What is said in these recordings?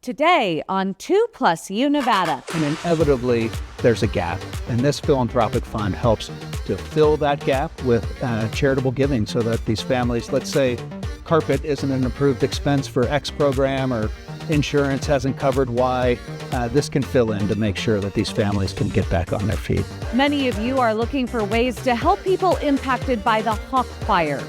Today on 2+U Nevada. And inevitably, there's a gap. And this philanthropic fund helps to fill that gap with charitable giving so that these families, let's say carpet isn't an approved expense for X program or insurance hasn't covered Y, this can fill in to make sure that these families can get back on their feet. Many of you are looking for ways to help people impacted by the Wildfire.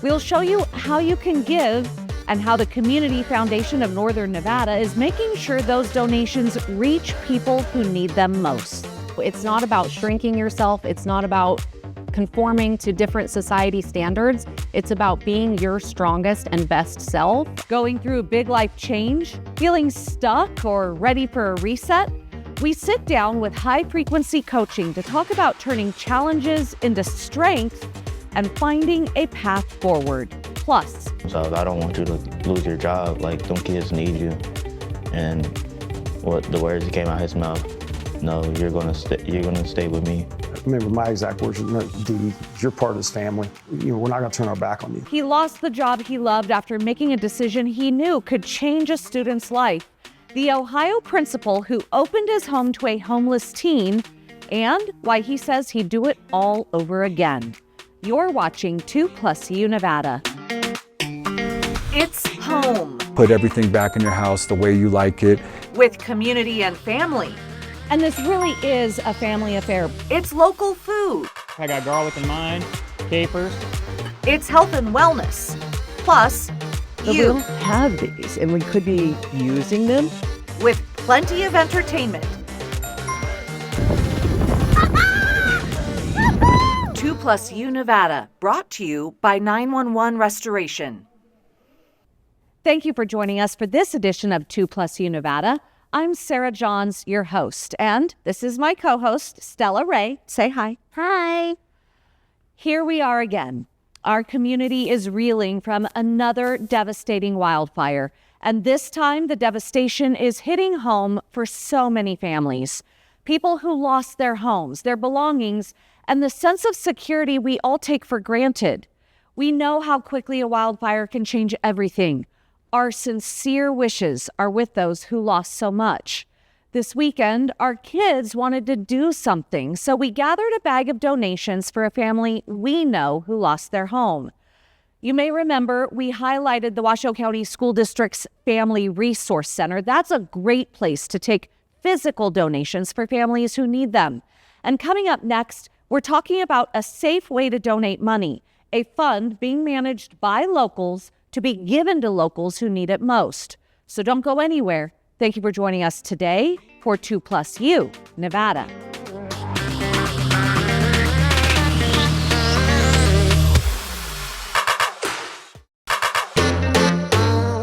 We'll show you how you can give and how the Community Foundation of Northern Nevada is making sure those donations reach people who need them most. It's not about shrinking yourself. It's not about conforming to different society standards. It's about being your strongest and best self. Going through a big life change, feeling stuck or ready for a reset? We sit down with high-frequency coaching to talk about turning challenges into strength and finding a path forward. Plus, so I don't want you to lose your job. Like, them kids need you. And what the words that came out his mouth, no, you're gonna stay with me. I remember my exact words, Dee, you're part of this family. We're not gonna turn our back on you. He lost the job he loved after making a decision he knew could change a student's life. The Ohio principal who opened his home to a homeless teen, and why he says he'd do it all over again. You're watching 2+U Nevada. It's home. Put everything back in your house the way you like it. With community and family. And this really is a family affair. It's local food. I got garlic in mine, capers. It's health and wellness. Plus, we don't have these, and we could be using them. With plenty of entertainment. 2+U Nevada, brought to you by 911 Restoration. Thank you for joining us for this edition of 2+U Nevada. I'm Sarah Johns, your host, and this is my co-host, Stella Ray. Say hi. Hi. Here we are again. Our community is reeling from another devastating wildfire, and this time the devastation is hitting home for so many families. People who lost their homes, their belongings, and the sense of security we all take for granted. We know how quickly a wildfire can change everything. Our sincere wishes are with those who lost so much. This weekend, our kids wanted to do something, so we gathered a bag of donations for a family we know who lost their home. You may remember we highlighted the Washoe County School District's Family Resource Center. That's a great place to take physical donations for families who need them. And coming up next, we're talking about a safe way to donate money, a fund being managed by locals to be given to locals who need it most. So don't go anywhere. Thank you for joining us today for 2+U Nevada.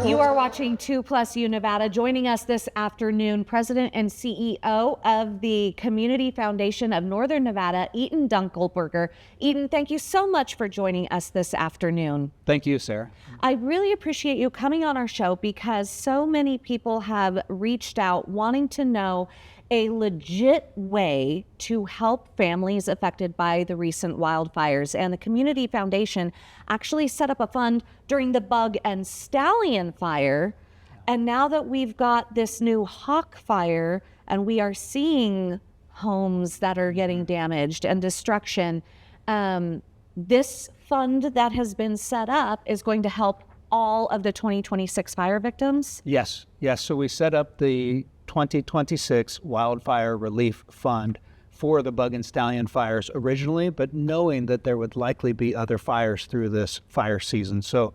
You are watching 2+U Nevada. Joining us this afternoon, President and CEO of the Community Foundation of Northern Nevada, Eaton Dunkelberger. Eaton, thank you so much for joining us this afternoon. Thank you, Sarah. I really appreciate you coming on our show because so many people have reached out wanting to know a legit way to help families affected by the recent wildfires. And the Community Foundation actually set up a fund during the Bug and Stallion fire. And now that we've got this new Hawk fire and we are seeing homes that are getting damaged and destruction, this fund that has been set up is going to help all of the 2026 fire victims? Yes. So we set up the 2026 Wildfire Relief Fund for the Bug and Stallion fires originally, but knowing that there would likely be other fires through this fire season. So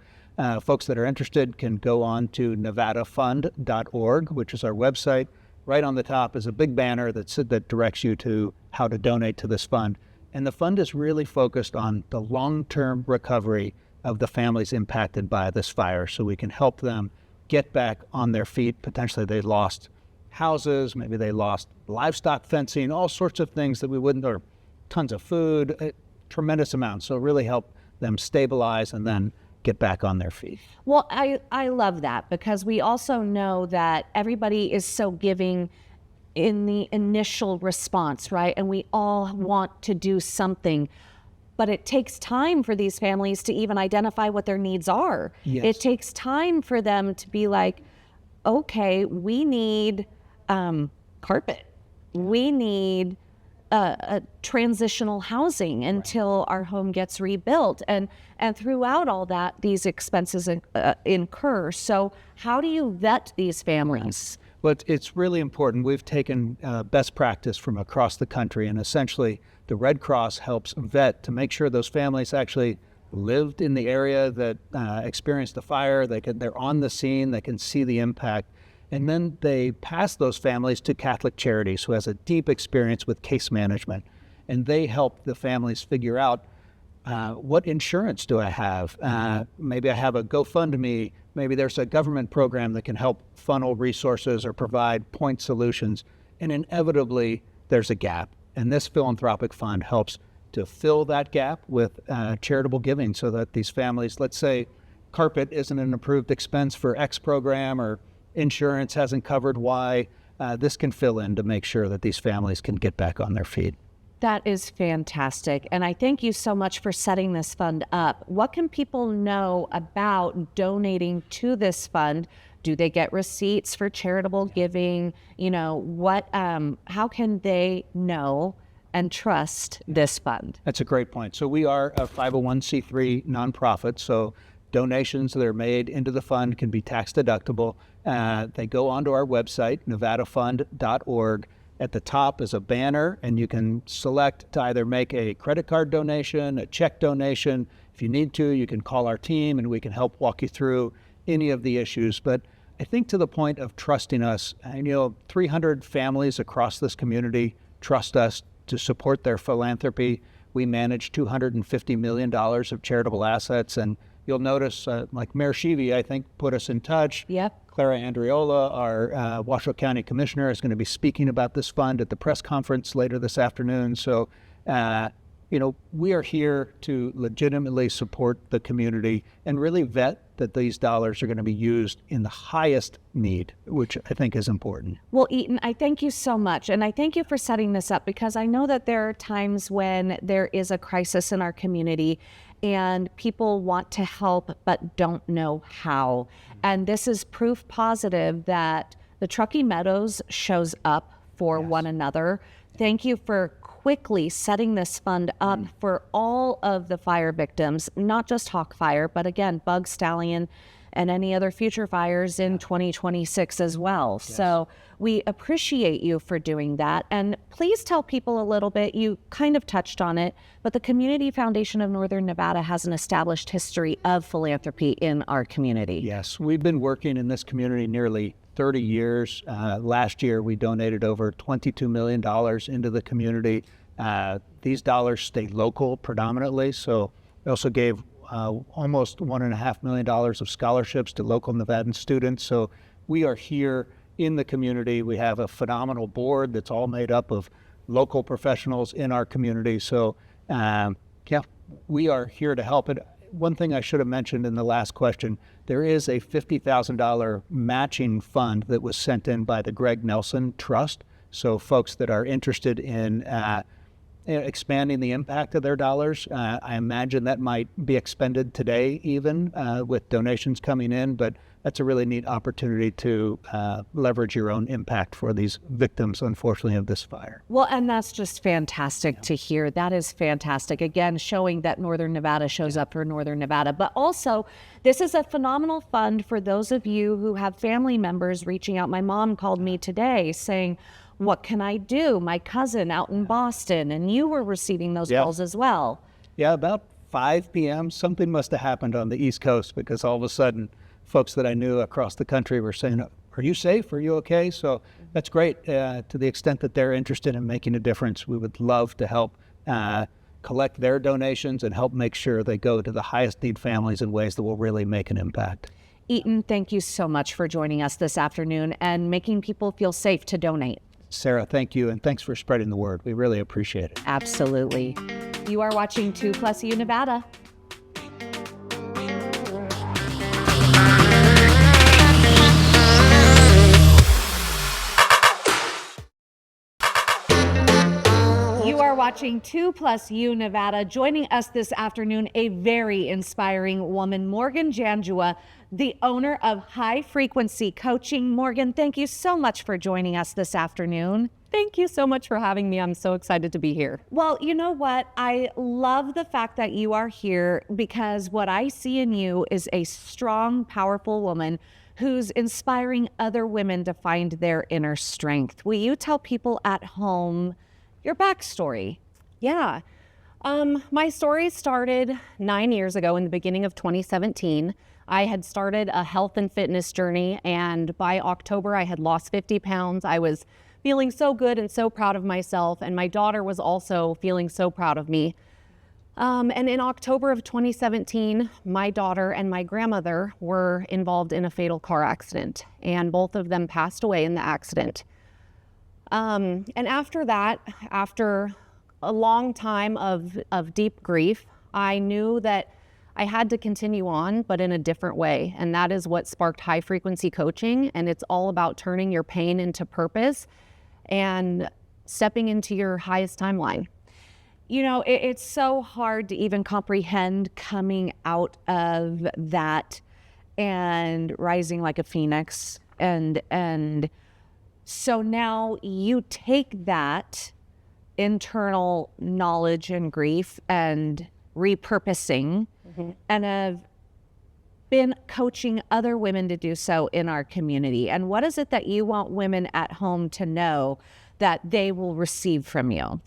folks that are interested can go on to nevadafund.org, which is our website. Right on the top is a big banner that directs you to how to donate to this fund. And the fund is really focused on the long-term recovery of the families impacted by this fire, so we can help them get back on their feet. Potentially they lost houses, maybe they lost livestock fencing, all sorts of things that we wouldn't, or tons of food, tremendous amounts. So really help them stabilize and then get back on their feet. Well, I love that because we also know that everybody is so giving in the initial response, right? And we all want to do something, but it takes time for these families to even identify what their needs are. Yes. It takes time for them to be like, okay, we need carpet. We need a transitional housing until our home gets rebuilt. And throughout all that, these expenses incur. So how do you vet these families? Well, it's really important. We've taken best practice from across the country, and essentially the Red Cross helps vet to make sure those families actually lived in the area that experienced the fire. They're on the scene, they can see the impact. And then they pass those families to Catholic Charities, who has a deep experience with case management. And they help the families figure out what insurance do I have? Maybe I have a GoFundMe. Maybe there's a government program that can help funnel resources or provide point solutions. And inevitably, there's a gap. And this philanthropic fund helps to fill that gap with charitable giving so that these families, let's say carpet isn't an approved expense for X program, or insurance hasn't covered Y, this can fill in to make sure that these families can get back on their feet. That is fantastic. And I thank you so much for setting this fund up. What can people know about donating to this fund? Do they get receipts for charitable giving? You know, how can they know and trust this fund? That's a great point. So we are a 501c3 nonprofit. So donations that are made into the fund can be tax deductible. They go onto our website, nevadafund.org. At the top is a banner, and you can select to either make a credit card donation, a check donation. If you need to, you can call our team and we can help walk you through any of the issues. But I think to the point of trusting us, 300 families across this community trust us to support their philanthropy. We manage $250 million of charitable assets, and you'll notice, like Mayor Sheevy, I think, put us in touch. Yep. Clara Andriola, our Washoe County Commissioner, is going to be speaking about this fund at the press conference later this afternoon. So, we are here to legitimately support the community and really vet that these dollars are going to be used in the highest need, which I think is important. Well, Eaton, I thank you so much. And I thank you for setting this up, because I know that there are times when there is a crisis in our community and people want to help but don't know how. And this is proof positive that the Truckee Meadows shows up for one another. Thank you for quickly setting this fund up for all of the fire victims, not just Hawk Fire, but again, Bug Stallion and any other future fires in 2026 as well. Yes. So we appreciate you for doing that. And please tell people a little bit, you kind of touched on it, but the Community Foundation of Northern Nevada has an established history of philanthropy in our community. Yes, we've been working in this community nearly 30 years. Last year, we donated over $22 million into the community. These dollars stay local predominantly, so we also gave almost $1.5 million of scholarships to local Nevadan students. So we are here in the community. We have a phenomenal board that's all made up of local professionals in our community. So we are here to help. And one thing I should have mentioned in the last question, there is a $50,000 matching fund that was sent in by the Greg Nelson Trust. So folks that are interested in expanding the impact of their dollars, I imagine that might be expended today even with donations coming in, but that's a really neat opportunity to leverage your own impact for these victims, unfortunately, of this fire. Well, and that's just fantastic to hear. That is fantastic. Again, showing that Northern Nevada shows up for Northern Nevada. But also, this is a phenomenal fund for those of you who have family members reaching out. My mom called me today saying, what can I do? My cousin out in Boston, and you were receiving those calls as well. Yeah, about 5 p.m., something must have happened on the East Coast, because all of a sudden, folks that I knew across the country were saying, are you safe? Are you okay? So that's great. To the extent that they're interested in making a difference, we would love to help collect their donations and help make sure they go to the highest need families in ways that will really make an impact. Eaton, thank you so much for joining us this afternoon and making people feel safe to donate. Sarah, thank you, and thanks for spreading the word. We really appreciate it. Absolutely. You are watching 2+U Nevada. watching 2+U Nevada. Joining us this afternoon, a very inspiring woman, Morgan Janjua, the owner of High Frequency Coaching. Morgan, thank you so much for joining us this afternoon. Thank you so much for having me. I'm so excited to be here. Well, you know what? I love the fact that you are here because what I see in you is a strong, powerful woman who's inspiring other women to find their inner strength. Will you tell people at home your backstory? Yeah. My story started 9 years ago in the beginning of 2017. I had started a health and fitness journey, and by October, I had lost 50 pounds. I was feeling so good and so proud of myself, and my daughter was also feeling so proud of me. And in October of 2017, my daughter and my grandmother were involved in a fatal car accident, and both of them passed away in the accident. And after that, after a long time of deep grief, I knew that I had to continue on, but in a different way. And that is what sparked High Frequency Coaching. And it's all about turning your pain into purpose and stepping into your highest timeline. You know, it's so hard to even comprehend coming out of that and rising like a phoenix. And so now you take that internal knowledge and grief and repurposing and have been coaching other women to do so in our community. And what is it that you want women at home to know that they will receive from you?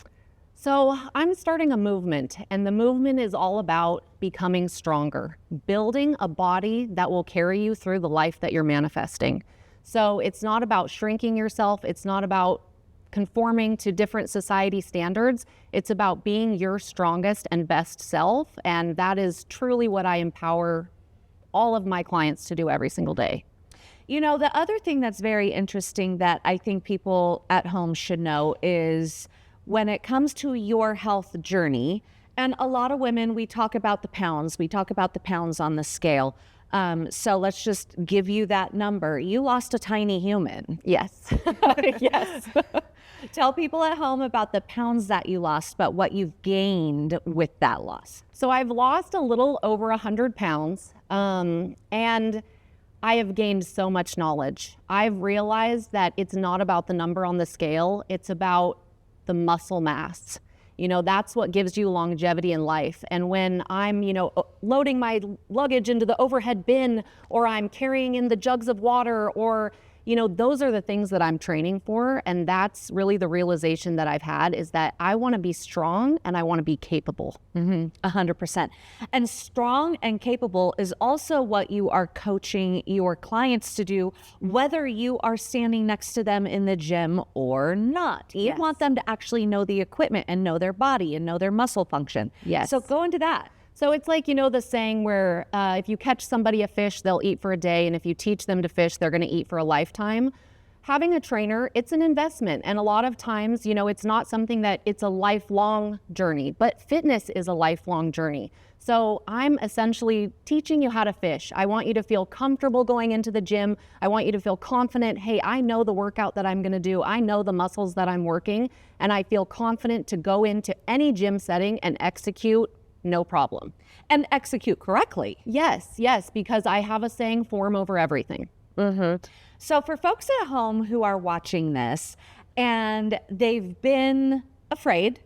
So I'm starting a movement, and the movement is all about becoming stronger, building a body that will carry you through the life that you're manifesting. So it's not about shrinking yourself. It's not about conforming to different society standards. It's about being your strongest and best self. And that is truly what I empower all of my clients to do every single day. You know, the other thing that's very interesting that I think people at home should know is when it comes to your health journey, and a lot of women, we talk about the pounds on the scale. So let's just give you that number. You lost a tiny human. Yes. Yes. Tell people at home about the pounds that you lost, but what you've gained with that loss. So I've lost a little over 100 pounds, and I have gained so much knowledge. I've realized that it's not about the number on the scale. It's about the muscle mass. You know, that's what gives you longevity in life. And when I'm, loading my luggage into the overhead bin, or I'm carrying in the jugs of water, or, those are the things that I'm training for. And that's really the realization that I've had, is that I want to be strong and I want to be capable. 100%. And strong and capable is also what you are coaching your clients to do, whether you are standing next to them in the gym or not. You want them to actually know the equipment and know their body and know their muscle function. Yes. So go into that. So it's like, the saying where if you catch somebody a fish, they'll eat for a day. And if you teach them to fish, they're going to eat for a lifetime. Having a trainer, it's an investment. And a lot of times, it's not something that it's a lifelong journey, but fitness is a lifelong journey. So I'm essentially teaching you how to fish. I want you to feel comfortable going into the gym. I want you to feel confident. Hey, I know the workout that I'm going to do. I know the muscles that I'm working, and I feel confident to go into any gym setting and execute. No problem. And execute correctly. Yes, because I have a saying, form over everything. So for folks at home who are watching this and they've been afraid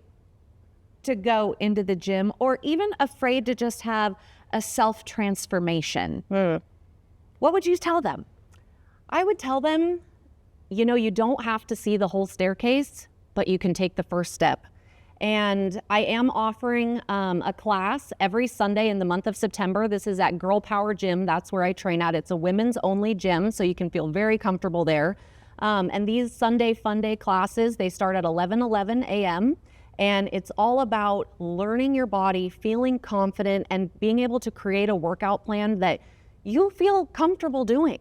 to go into the gym, or even afraid to just have a self-transformation, what would you tell them? I would tell them, you don't have to see the whole staircase, but you can take the first step. And I am offering a class every Sunday in the month of September. This is at Girl Power Gym. That's where I train at. It's a women's only gym, so you can feel very comfortable there. And these Sunday Fun Day classes, they start at 11:11 a.m. And it's all about learning your body, feeling confident, and being able to create a workout plan that you feel comfortable doing.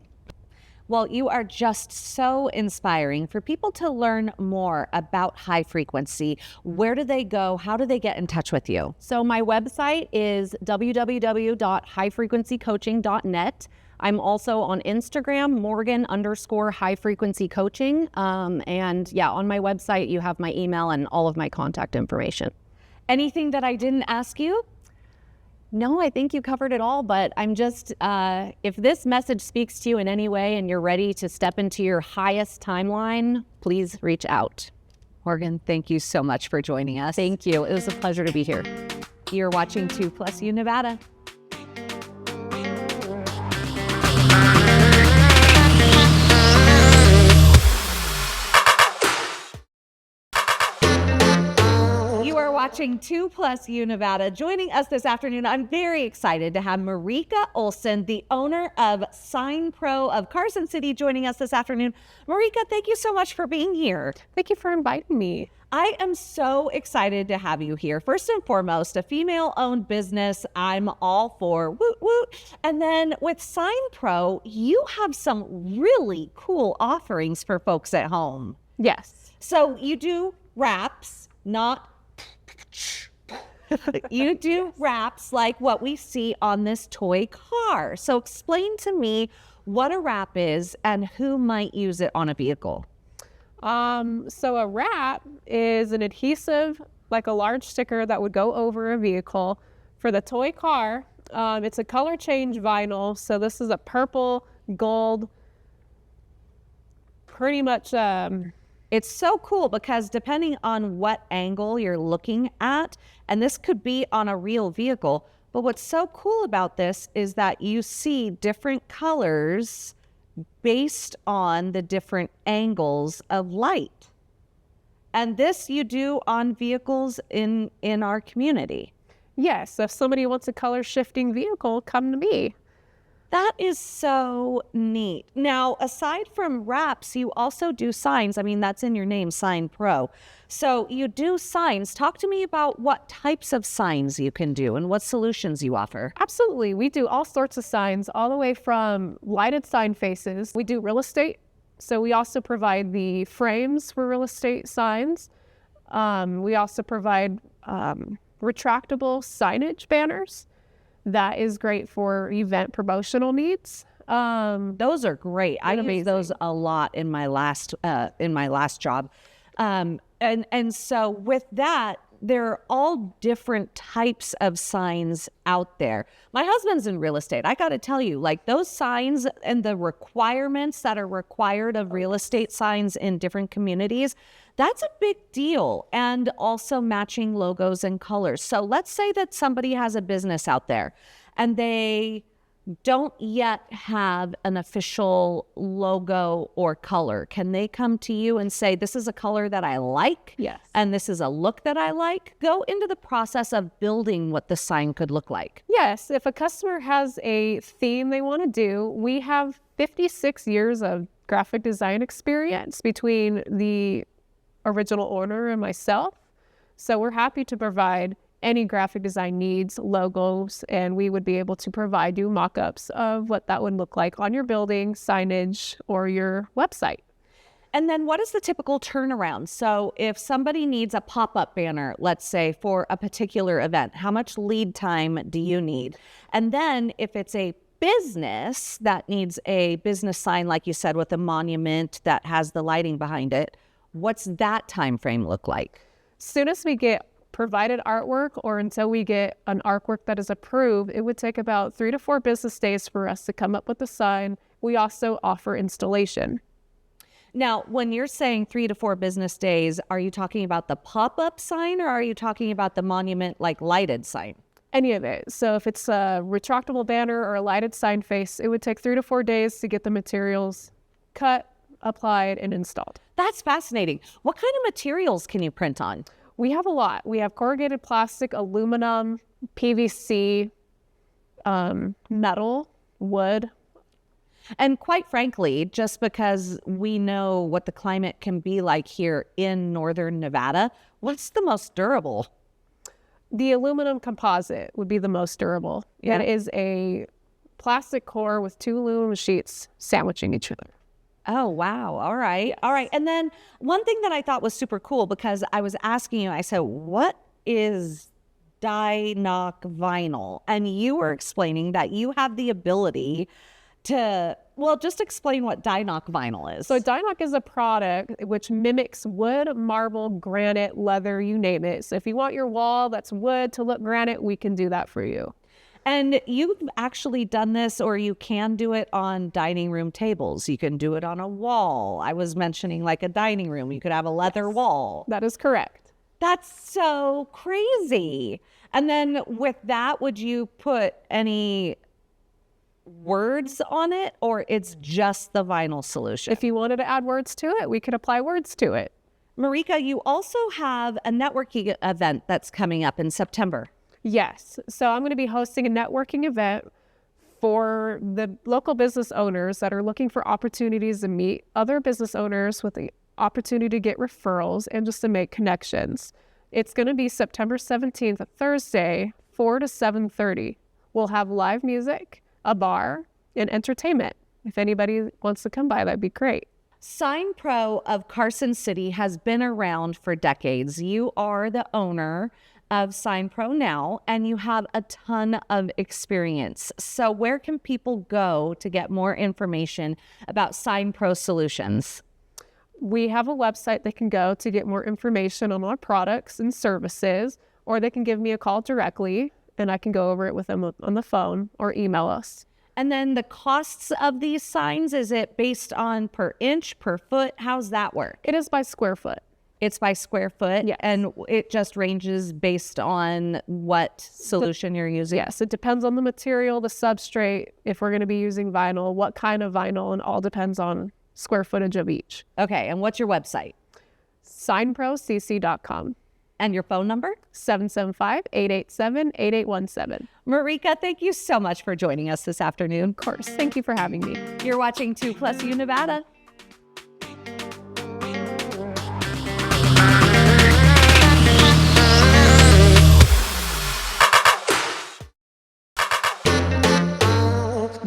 Well, you are just so inspiring. For people to learn more about High Frequency, where do they go? How do they get in touch with you? So my website is www.highfrequencycoaching.net. I'm also on Instagram, Morgan_high frequency coaching. And yeah, on my website, you have my email and all of my contact information. Anything that I didn't ask you? No, I think you covered it all, but I'm just, if this message speaks to you in any way and you're ready to step into your highest timeline, please reach out. Morgan, thank you so much for joining us. Thank you. It was a pleasure to be here. You're watching 2+U Nevada. You are watching 2+U Nevada. Joining us this afternoon, I'm very excited to have Marika Olson, the owner of SignPro of Carson City, joining us this afternoon. Marika, thank you so much for being here. Thank you for inviting me. I am so excited to have you here. First and foremost, a female-owned business I'm all for. Woot woot. And then with SignPro, you have some really cool offerings for folks at home. Yes. So you do wraps, not you do wraps like what we see on this toy car. So explain to me what a wrap is and who might use it on a vehicle. So a wrap is an adhesive, like a large sticker that would go over a vehicle. For the toy car, it's a color change vinyl. So this is a purple, gold, pretty much. It's so cool because depending on what angle you're looking at, and this could be on a real vehicle, but what's so cool about this is that you see different colors based on the different angles of light. And this you do on vehicles in our community. Yes, if somebody wants a color shifting vehicle, come to me. That is so neat. Now, aside from wraps, you also do signs. I mean, that's in your name, SignPro. So you do signs. Talk to me about what types of signs you can do and what solutions you offer. Absolutely. We do all sorts of signs, all the way from lighted sign faces. We do real estate. So we also provide the frames for real estate signs. We also provide retractable signage banners. That is great for event promotional needs. Those are great. I used those a lot in my last job. And so with that, there are all different types of signs out there. My husband's in real estate. I got to tell you, like those signs and the requirements that are required of real estate signs in different communities, that's a big deal. And also matching logos and colors. So let's say that somebody has a business out there and they don't yet have an official logo or color. Can they come to you and say, this is a color that I like? Yes. And this is a look that I like? Go into the process of building what the sign could look like. Yes. If a customer has a theme they want to do, we have 56 years of graphic design experience between the original owner and myself. So we're happy to provide any graphic design needs, logos, and we would be able to provide you mock-ups of what that would look like on your building, signage, or your website. And then what is the typical turnaround? So if somebody needs a pop-up banner, let's say for a particular event, how much lead time do you need? And then if it's a business that needs a business sign, like you said, with a monument that has the lighting behind it, what's that time frame look like? Soon as we get provided artwork or until we get an artwork that is approved, it would take about 3 to 4 business days for us to come up with a sign. We also offer installation. Now, when you're saying 3 to 4 business days, are you talking about the pop-up sign or are you talking about the monument like lighted sign? Any of it. So if it's a retractable banner or a lighted sign face, it would take 3 to 4 days to get the materials cut, applied, and installed. That's fascinating. What kind of materials can you print on? We have a lot. We have corrugated plastic, aluminum, PVC, metal, wood. And quite frankly, just because we know what the climate can be like here in northern Nevada, what's the most durable? The aluminum composite would be the most durable. Yeah. It is a plastic core with 2 aluminum sheets sandwiching each other. Oh, wow. All right. Yes. All right. And then one thing that I thought was super cool, because I was asking you, I said, what is die knock vinyl? And you were explaining that you have the ability well, just explain what Dynoc vinyl is. So Dynoc is a product which mimics wood, marble, granite, leather, you name it. So if you want your wall that's wood to look granite, we can do that for you. And you've actually done this, or you can do it on dining room tables. You can do it on a wall. I was mentioning like a dining room. You could have a leather wall. That is correct. That's so crazy. And then with that, would you put any words on it, or it's just the vinyl solution? If you wanted to add words to it, we could apply words to it. Marika, you also have a networking event that's coming up in September. Yes. So I'm going to be hosting a networking event for the local business owners that are looking for opportunities to meet other business owners with the opportunity to get referrals and just to make connections. It's going to be September 17th, a Thursday, 4 to 7:30. We'll have live music, a bar, and entertainment. If anybody wants to come by, that'd be great. SignPro of Carson City has been around for decades. You are the owner of SignPro now, and you have a ton of experience. So where can people go to get more information about SignPro solutions? We have a website they can go to get more information on our products and services, or they can give me a call directly and I can go over it with them on the phone or email us. And then the costs of these signs, is it based on per inch, per foot? How's that work? It is by square foot. It's by square foot, yes. And it just ranges based on what solution you're using? Yes, it depends on the material, the substrate, if we're going to be using vinyl, what kind of vinyl, and all depends on square footage of each. Okay, and what's your website? SignProCC.com. And your phone number? 775-887-8817. Marika, thank you so much for joining us this afternoon. Of course, thank you for having me. You're watching 2+U Nevada.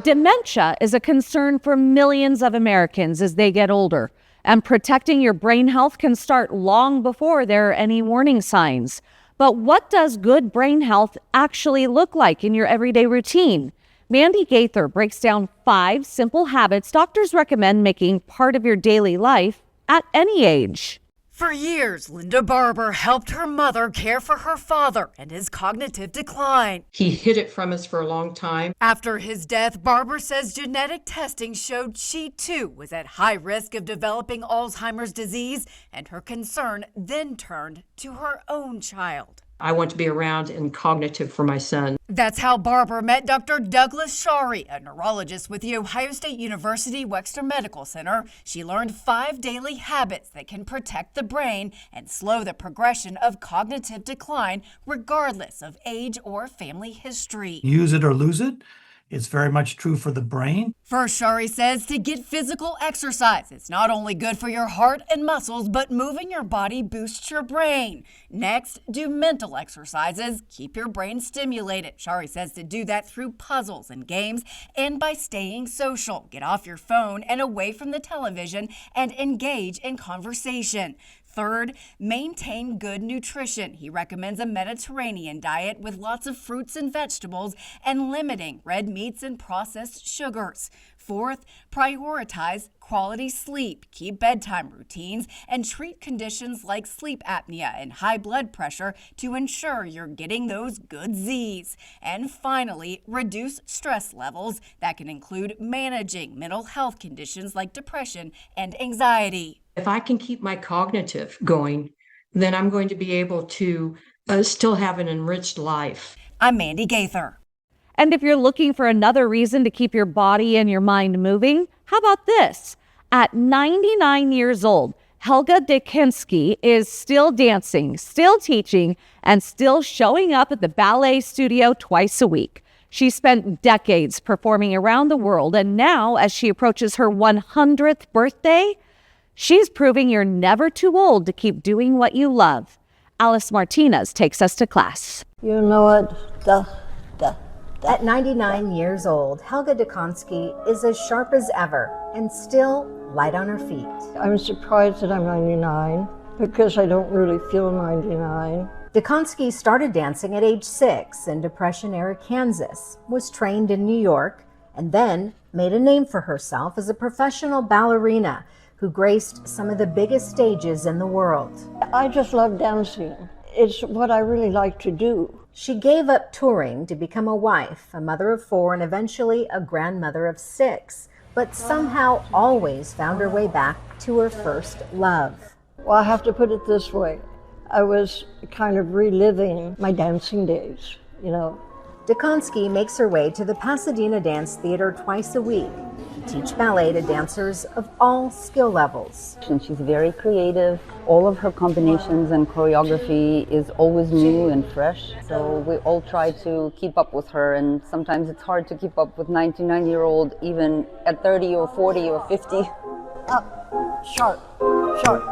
Dementia is a concern for millions of Americans as they get older, and protecting your brain health can start long before there are any warning signs. But what does good brain health actually look like in your everyday routine? Mandy Gaither breaks down 5 simple habits doctors recommend making part of your daily life at any age. For years, Linda Barber helped her mother care for her father and his cognitive decline. He hid it from us for a long time. After his death, Barber says genetic testing showed she too was at high risk of developing Alzheimer's disease, and her concern then turned to her own child. I want to be around and cognitive for my son. That's how Barber met Dr. Douglas Shari, a neurologist with the Ohio State University Wexner Medical Center. She learned 5 daily habits that can protect the brain and slow the progression of cognitive decline, regardless of age or family history. Use it or lose it. It's very much true for the brain. First, Shari says to get physical exercise. It's not only good for your heart and muscles, but moving your body boosts your brain. Next, do mental exercises. Keep your brain stimulated. Shari says to do that through puzzles and games and by staying social. Get off your phone and away from the television and engage in conversation. Third, maintain good nutrition. He recommends a Mediterranean diet with lots of fruits and vegetables and limiting red meats and processed sugars. Fourth, prioritize quality sleep. Keep bedtime routines and treat conditions like sleep apnea and high blood pressure to ensure you're getting those good Z's. And finally, reduce stress levels. That can include managing mental health conditions like depression and anxiety. If I can keep my cognitive going, then I'm going to be able to still have an enriched life. I'm Mandy Gaither. And if you're looking for another reason to keep your body and your mind moving, how about this? At 99 years old, Helga Dekinski is still dancing, still teaching, and still showing up at the ballet studio twice a week. She spent decades performing around the world, and now, as she approaches her 100th birthday, she's proving you're never too old to keep doing what you love. Alice Martinez takes us to class. You know what? At 99 years old, Helga Dekinski is as sharp as ever and still light on her feet. I'm surprised that I'm 99 because I don't really feel 99. Dekinski started dancing at age 6 in Depression-era Kansas, was trained in New York, and then made a name for herself as a professional ballerina who graced some of the biggest stages in the world. I just love dancing. It's what I really like to do. She gave up touring to become a wife, a mother of 4, and eventually a grandmother of 6, but somehow always found her way back to her first love. Well, I have to put it this way. I was kind of reliving my dancing days, you know. Dukonski makes her way to the Pasadena Dance Theater twice a week to teach ballet to dancers of all skill levels. And she's very creative. All of her combinations and choreography is always new and fresh. So we all try to keep up with her, and sometimes it's hard to keep up with 99-year-old even at 30 or 40 or 50. Up, sharp, sharp.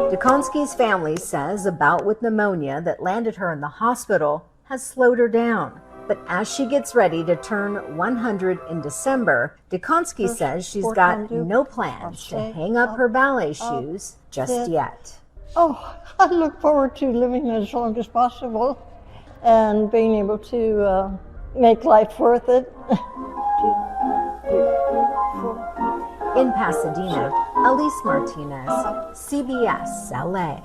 Dukonski's family says a bout with pneumonia that landed her in the hospital has slowed her down. But as she gets ready to turn 100 in December, Dukonski says she's got no plans to hang up her ballet shoes just yet. Oh, I look forward to living as long as possible and being able to make life worth it. In Pasadena, Elise Martinez, CBS LA.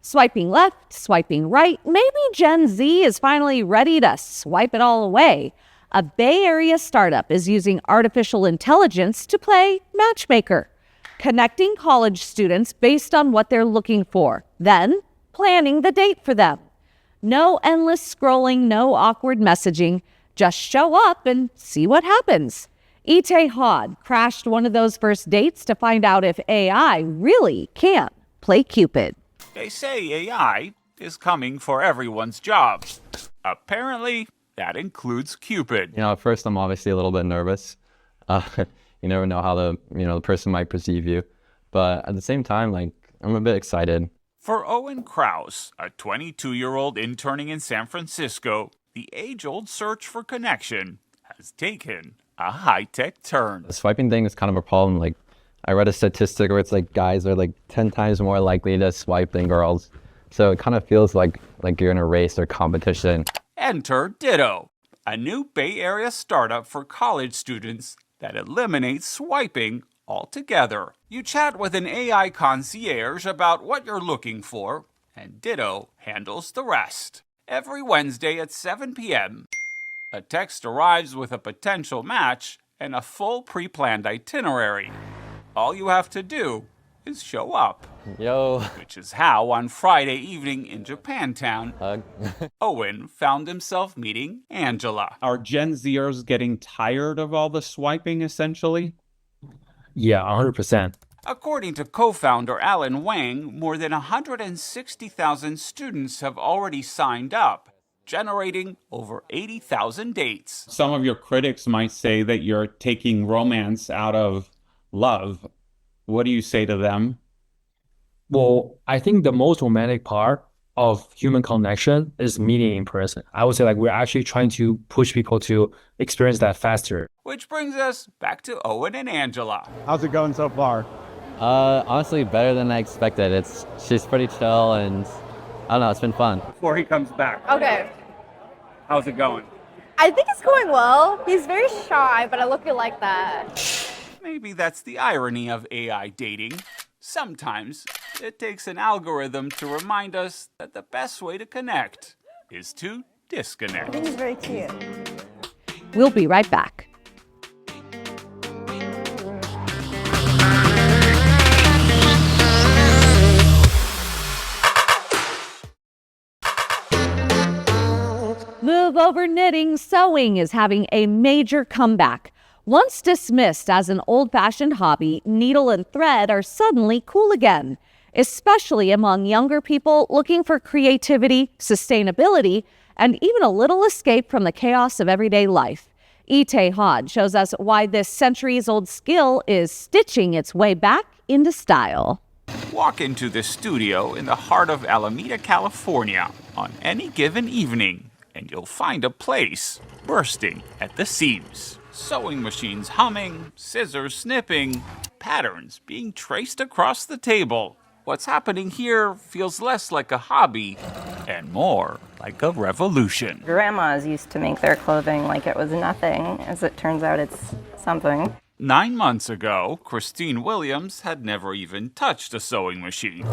Swiping left, swiping right, maybe Gen Z is finally ready to swipe it all away. A Bay Area startup is using artificial intelligence to play matchmaker, connecting college students based on what they're looking for, then planning the date for them. No endless scrolling, no awkward messaging, just show up and see what happens. Ite Hod crashed one of those first dates to find out if AI really can play Cupid. They say AI is coming for everyone's jobs. Apparently, that includes Cupid. You know, at first I'm obviously a little bit nervous. You never know how the person might perceive you. But at the same time, like, I'm a bit excited. For Owen Krause, a 22-year-old interning in San Francisco, the age-old search for connection has taken a high-tech turn. The swiping thing is kind of a problem. Like, I read a statistic where it's like guys are like 10 times more likely to swipe than girls. So it kind of feels like you're in a race or competition. Enter Ditto, a new Bay Area startup for college students that eliminates swiping altogether. You chat with an AI concierge about what you're looking for, and Ditto handles the rest. Every Wednesday at 7 p.m., a text arrives with a potential match and a full pre-planned itinerary. All you have to do is show up. Yo. Which is how on Friday evening in Japantown, Owen found himself meeting Angela. Are Gen Zers getting tired of all the swiping, essentially? Yeah, 100%. According to co-founder Alan Wang, more than 160,000 students have already signed up, generating over 80,000 dates. Some of your critics might say that you're taking romance out of love. What do you say to them? Well, I think the most romantic part of human connection is meeting in person. I would say like we're actually trying to push people to experience that faster. Which brings us back to Owen and Angela. How's it going so far? Honestly, better than I expected. She's pretty chill, and I don't know, it's been fun. Before he comes back. Okay. How's it going? I think it's going well. He's very shy, but I look at like that. Maybe that's the irony of AI dating. Sometimes it takes an algorithm to remind us that the best way to connect is to disconnect. I think he's very cute. We'll be right back. Move over knitting sewing is having a major comeback. Once dismissed as an old-fashioned hobby, needle and thread are suddenly cool again, especially among younger people looking for creativity, sustainability, and even a little escape from the chaos of everyday life. Ite Hod shows us why this centuries-old skill is stitching its way back into style. Walk into the studio in the heart of Alameda, California on any given evening, and you'll find a place bursting at the seams. Sewing machines humming, scissors snipping, patterns being traced across the table. What's happening here feels less like a hobby and more like a revolution. Grandmas used to make their clothing like it was nothing. As it turns out, it's something. 9 months ago, Christine Williams had never even touched a sewing machine.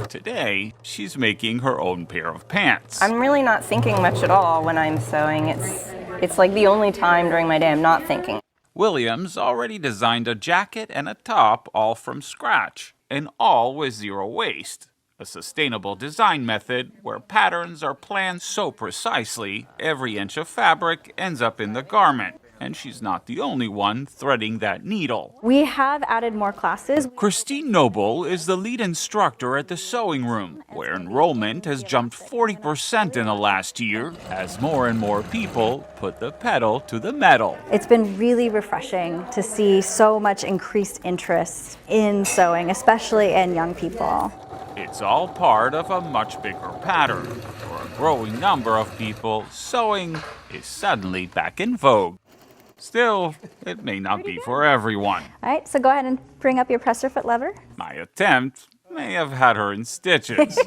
Today, she's making her own pair of pants. I'm really not thinking much at all when I'm sewing. It's like the only time during my day I'm not thinking. Williams already designed a jacket and a top all from scratch, and all with zero waste. A sustainable design method where patterns are planned so precisely, every inch of fabric ends up in the garment. And she's not the only one threading that needle. We have added more classes. Christine Noble is the lead instructor at the sewing room, where enrollment has jumped 40% in the last year as more and more people put the pedal to the metal. It's been really refreshing to see so much increased interest in sewing, especially in young people. It's all part of a much bigger pattern. For a growing number of people, sewing is suddenly back in vogue. Still, it may not be for everyone. All right, so go ahead and bring up your presser foot lever. My attempt may have had her in stitches.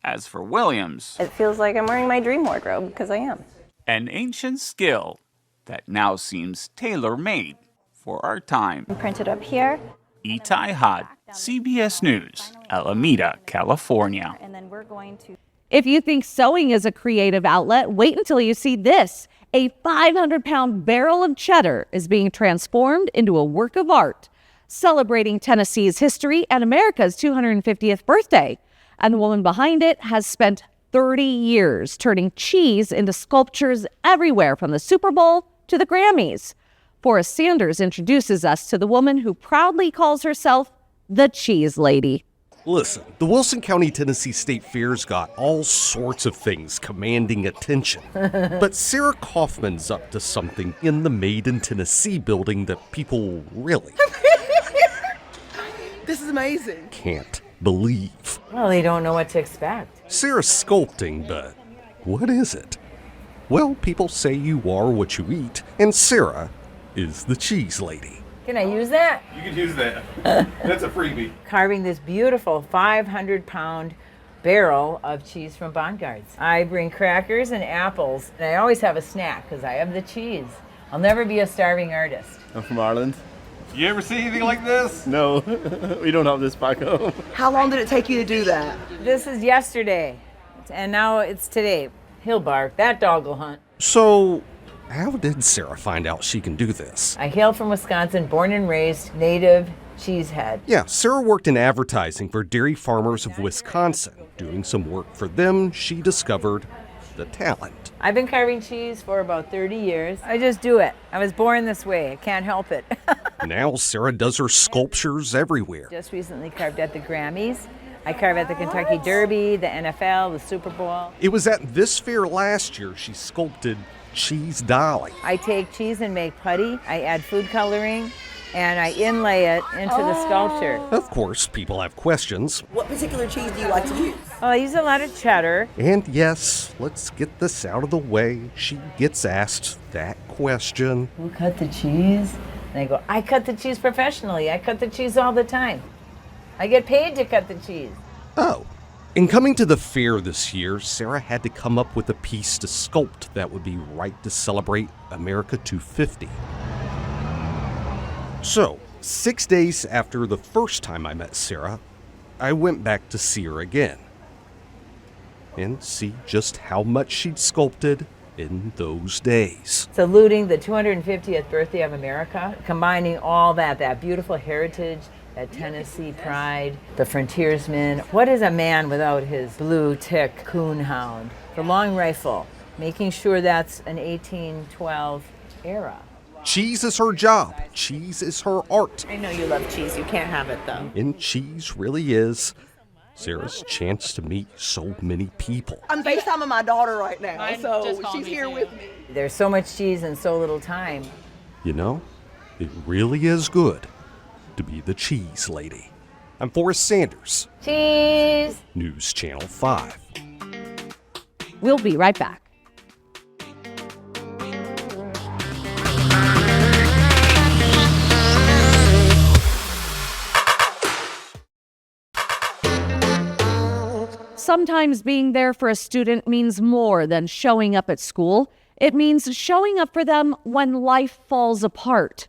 As for Williams, It feels like I'm wearing my dream wardrobe, because I am. an ancient skill that now seems tailor-made for our time. Print it up here. Itai Had, CBS News, Alameda, California. And then we're going to... If you think sewing is a creative outlet, wait until you see this. A 500-pound barrel of cheddar is being transformed into a work of art, celebrating Tennessee's history and America's 250th birthday. And the woman behind it has spent 30 years turning cheese into sculptures everywhere from the Super Bowl to the Grammys. Forrest Sanders introduces us to the woman who proudly calls herself the Cheese Lady. Listen, the Wilson County, Tennessee State Fair's got all sorts of things commanding attention. But Sarah Kaufman's up to something in the Made in Tennessee building that people really This is amazing. can't believe. Well, they don't know what to expect. Sarah's sculpting, but what is it? Well, people say you are what you eat, and Sarah is the Cheese Lady. Can I use that? You can use that. That's a freebie. Carving this beautiful 500-pound barrel of cheese from Bongards. I bring crackers and apples, and I always have a snack because I have the cheese. I'll never be a starving artist. I'm from Ireland. You ever see anything like this? No, we don't have this back home. How long did it take you to do that? This is yesterday, and now it's today. He'll bark. That dog will hunt. So, how did Sarah find out she can do this? I hail from Wisconsin, born and raised, native cheesehead. Yeah, Sarah worked in advertising for dairy farmers of Wisconsin. Doing some work for them, she discovered the talent. I've been carving cheese for about 30 years. I just do it. I was born this way. I can't help it. Now Sarah does her sculptures everywhere. Just recently carved at the Grammys. I carve at the Kentucky Derby, the NFL, the Super Bowl. It was at this fair last year she sculpted Cheese Dolly. I take cheese and make putty. I add food coloring, and I inlay it into the sculpture. Of course, people have questions. What particular cheese do you like to use? Well, I use a lot of cheddar. And yes, let's get this out of the way. She gets asked that question. Who cut the cheese? And I go, I cut the cheese professionally. I cut the cheese all the time. I get paid to cut the cheese. Oh. In coming to the fair this year, Sarah had to come up with a piece to sculpt that would be right to celebrate America 250. So, 6 days after the first time I met Sarah, I went back to see her again and see just how much she'd sculpted in those days. Saluting the 250th birthday of America, combining all that beautiful heritage, that Tennessee pride, the frontiersman. What is a man without his blue tick coon hound? The long rifle, making sure that's an 1812 era. Cheese is her job. Cheese is her art. I know you love cheese. You can't have it, though. And cheese really is Sarah's chance to meet so many people. I'm FaceTiming my daughter right now, so she's here with me. There's so much cheese in so little time. You know, it really is good to be the Cheese Lady. I'm Forrest Sanders. Cheese! News Channel 5. We'll be right back. sometimes being there for a student means more than showing up at school. It means showing up for them when life falls apart.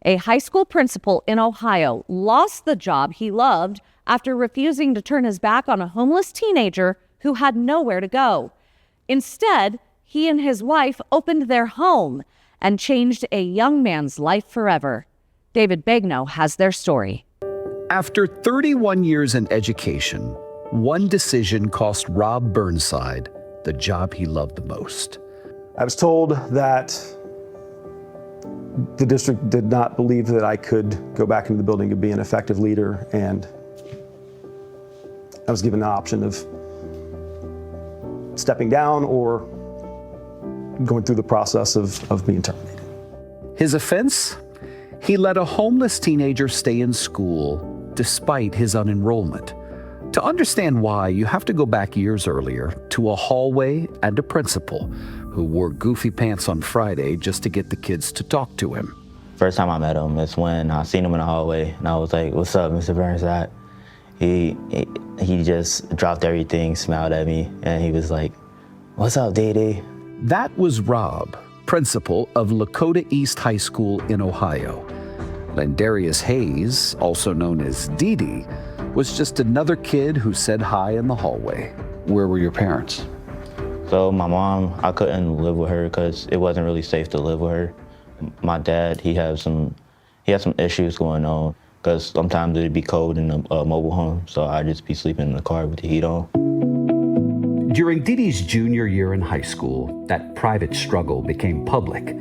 A high school principal in Ohio lost the job he loved after refusing to turn his back on a homeless teenager who had nowhere to go. Instead, he and his wife opened their home and changed a young man's life forever. David Begno has their story. After 31 years in education, one decision cost Rob Burnside the job he loved the most. I was told that the district did not believe that I could go back into the building to be an effective leader, and I was given the option of stepping down or going through the process of being terminated. His offense? He let a homeless teenager stay in school despite his unenrollment. To understand why, you have to go back years earlier to a hallway and a principal who wore goofy pants on Friday just to get the kids to talk to him. First time I met him is when I seen him in the hallway, and I was like, "What's up, Mr. Burnside?" He just dropped everything, smiled at me, and he was like, "What's up, Dee?" That was Rob, principal of Lakota East High School in Ohio. Lendarius Hayes, also known as Dee Dee, was just another kid who said hi in the hallway. Where were your parents? So my mom, I couldn't live with her because it wasn't really safe to live with her. My dad, he had some issues going on because sometimes it'd be cold in a mobile home, so I'd just be sleeping in the car with the heat on. During Dee Dee's junior year in high school, that private struggle became public.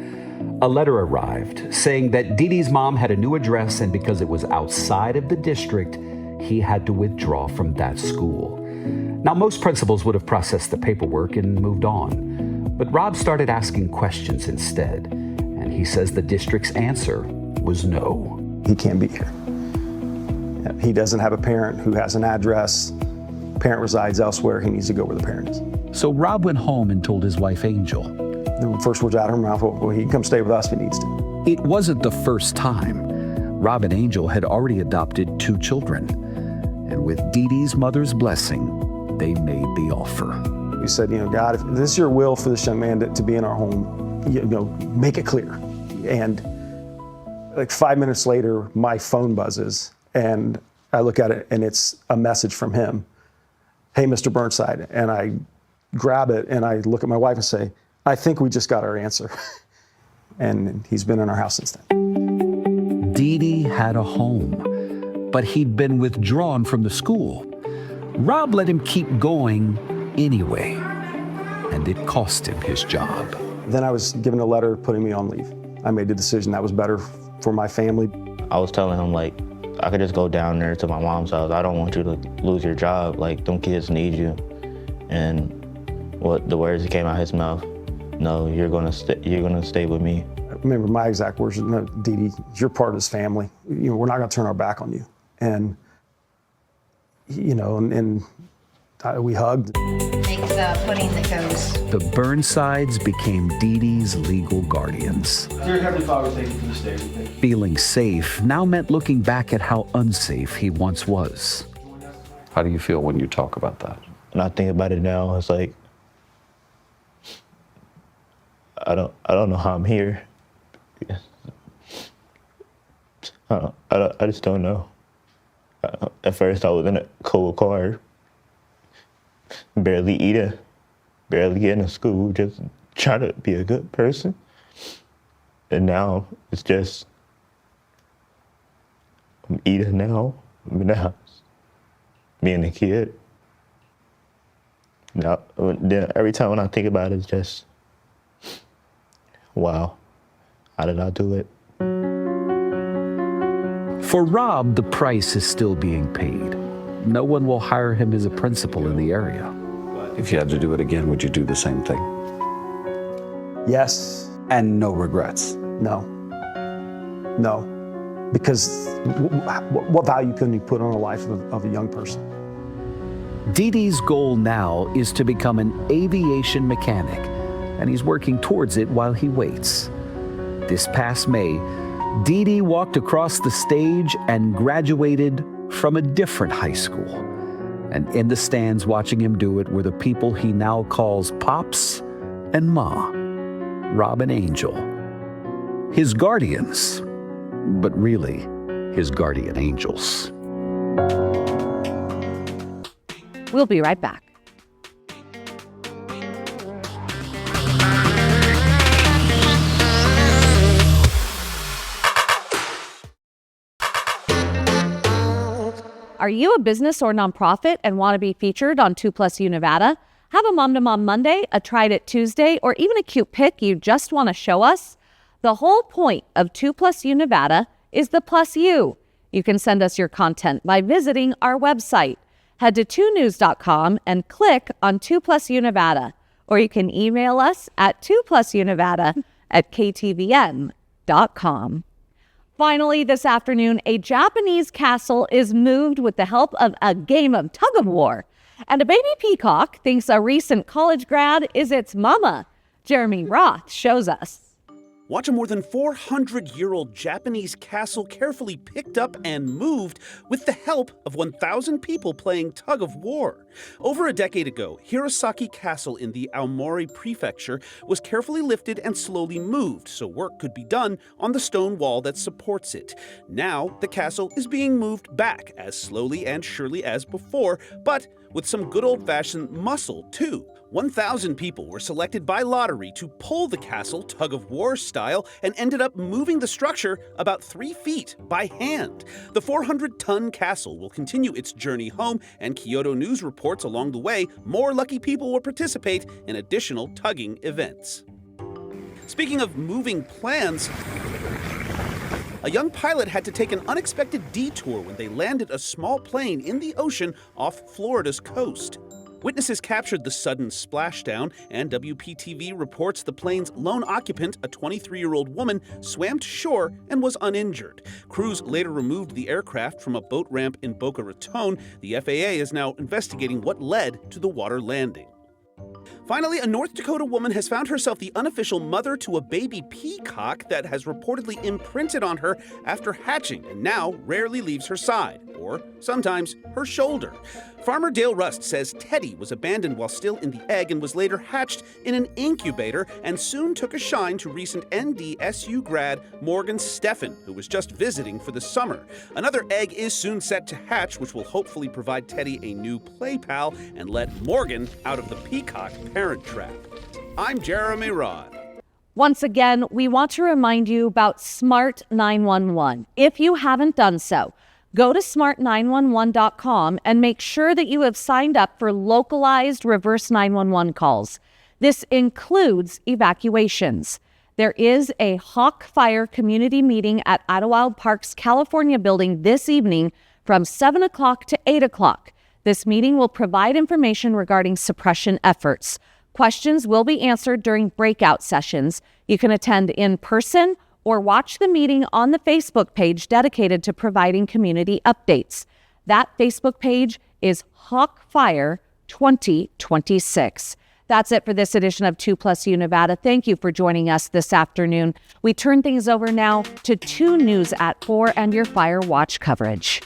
A letter arrived saying that Dee Dee's mom had a new address, and because it was outside of the district, he had to withdraw from that school. Now, most principals would have processed the paperwork and moved on, but Rob started asking questions instead, and he says the district's answer was no. He can't be here. He doesn't have a parent who has an address. Parent resides elsewhere. He needs to go where the parent is. So Rob went home and told his wife, Angel. The first words out of her mouth, well, he can come stay with us if he needs to. It wasn't the first time. Rob and Angel had already adopted 2 children. And with Dee Dee's mother's blessing, they made the offer. We said, God, if this is your will for this young man to be in our home, make it clear. And like 5 minutes later, my phone buzzes, and I look at it, and it's a message from him. "Hey, Mr. Burnside." And I grab it, and I look at my wife and say, "I think we just got our answer." And he's been in our house since then. Dee Dee had a home, but he'd been withdrawn from the school. Rob let him keep going anyway, and it cost him his job. Then I was given a letter putting me on leave. I made the decision that was better for my family. I was telling him, like, I could just go down there to my mom's house. I don't want you to lose your job. Like, them kids need you. And the words that came out of his mouth, "No, you're gonna stay with me." I remember my exact words, "No, Dee Dee, you're part of this family. We're not gonna turn our back on you." And we hugged. Make the pudding that goes. The Burnsides became Dee Dee's legal guardians. Dear Heavenly Father, thank you for this day. Feeling safe now meant looking back at how unsafe he once was. How do you feel when you talk about that? When I think about it now, it's like, I don't know how I'm here. I just don't know. At first, I was in a cold car, barely eating, barely getting to school, just trying to be a good person. And now it's just, I'm eating now, I'm in the house, being a kid. Now, then every time when I think about it, it's just, wow, how did I do it? For Rob, the price is still being paid. No one will hire him as a principal in the area. If you had to do it again, would you do the same thing? Yes. And no regrets? No. Because what value can you put on the life of a young person? Dee Dee's goal now is to become an aviation mechanic, and he's working towards it while he waits. This past May, Dee Dee walked across the stage and graduated from a different high school. And in the stands watching him do it were the people he now calls Pops and Ma, Rob and Angel. His guardians, but really his guardian angels. We'll be right back. Are you a business or nonprofit and want to be featured on 2+U Nevada? Have a Mom to Mom Monday, a Tried It Tuesday, or even a cute pic you just want to show us? The whole point of 2+U Nevada is the plus you. You can send us your content by visiting our website. Head to 2news.com and click on 2+U Nevada, or you can email us at 2+UNevada@ktvn.com. Finally, this afternoon, a Japanese castle is moved with the help of a game of tug-of-war. And a baby peacock thinks a recent college grad is its mama. Jeremy Roth shows us. Watch a more than 400-year-old Japanese castle carefully picked up and moved with the help of 1,000 people playing tug-of-war. Over a decade ago, Hirosaki Castle in the Aomori Prefecture was carefully lifted and slowly moved so work could be done on the stone wall that supports it. Now, the castle is being moved back as slowly and surely as before, but with some good old-fashioned muscle, too. 1,000 people were selected by lottery to pull the castle tug-of-war style and ended up moving the structure about 3 feet by hand. The 400-ton castle will continue its journey home, and Kyoto News reports along the way more lucky people will participate in additional tugging events. Speaking of moving plans, a young pilot had to take an unexpected detour when they landed a small plane in the ocean off Florida's coast. Witnesses captured the sudden splashdown, and WPTV reports the plane's lone occupant, a 23-year-old woman, swam to shore and was uninjured. Crews later removed the aircraft from a boat ramp in Boca Raton. The FAA is now investigating what led to the water landing. Finally, a North Dakota woman has found herself the unofficial mother to a baby peacock that has reportedly imprinted on her after hatching and now rarely leaves her side, or sometimes her shoulder. Farmer Dale Rust says Teddy was abandoned while still in the egg and was later hatched in an incubator and soon took a shine to recent NDSU grad Morgan Steffen, who was just visiting for the summer. Another egg is soon set to hatch, which will hopefully provide Teddy a new play pal and let Morgan out of the peacock parent trap. I'm Jeremy Roth. Once again, we want to remind you about Smart 911. If you haven't done so, go to smart911.com and make sure that you have signed up for localized reverse 911 calls. This includes evacuations. There is a Wildfire community meeting at Idlewild Park's California building this evening from 7 o'clock to 8 o'clock. This meeting will provide information regarding suppression efforts. Questions will be answered during breakout sessions. You can attend in person or watch the meeting on the Facebook page dedicated to providing community updates. That Facebook page is Wildfire 2026. That's it for this edition of 2+U Nevada. Thank you for joining us this afternoon. We turn things over now to 2 News at 4 and your Fire Watch coverage.